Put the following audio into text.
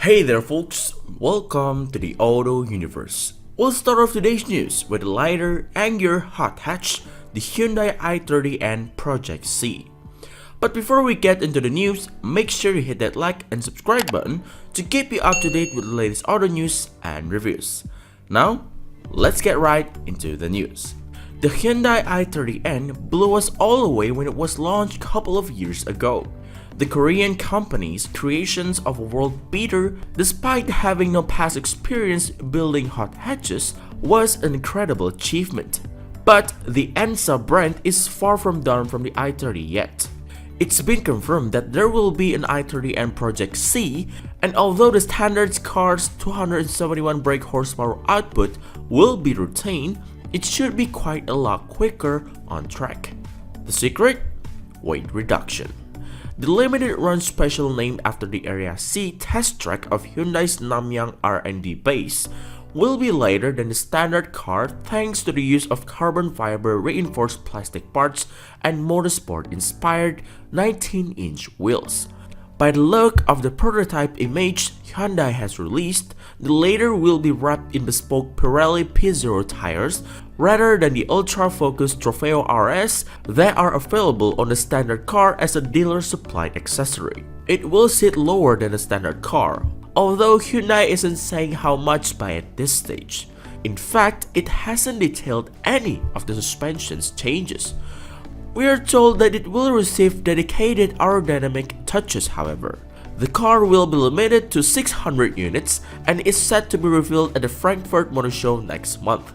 Hey there folks, welcome to the Auto Universe. We'll start off today's news with the lighter, Angrier hot hatch, the Hyundai i30 and Project C. But before we get into the news, make sure you hit that like and subscribe button to keep you up to date with the latest auto news and reviews. Now, let's get right into the news. The Hyundai i30N blew us all away when it was launched a couple of years ago. The Korean company's creations of a world beater, despite having no past experience building hot hatches, was an incredible achievement. But the ENSA brand is far from done from the i30 yet. It's been confirmed that there will be an i30 and Project C, and although the standard car's 271 brake horsepower output will be retained, it should be quite a lot quicker on track. The secret? Weight reduction. The limited run special named after the Area C test track of Hyundai's Namyang R&D base will be lighter than the standard car thanks to the use of carbon fiber reinforced plastic parts and motorsport-inspired 19-inch wheels. By the look of the prototype image Hyundai has released, the latter will be wrapped in bespoke Pirelli P Zero tires rather than the ultra-focused Trofeo Rs that are available on the standard car as a dealer-supplied accessory. It will sit lower than a standard car, although Hyundai isn't saying how much by at this stage. In fact, it hasn't detailed any of the suspension's changes. We are told that it will receive dedicated aerodynamic touches however. The car will be limited to 600 units and is set to be revealed at the Frankfurt Motor Show next month.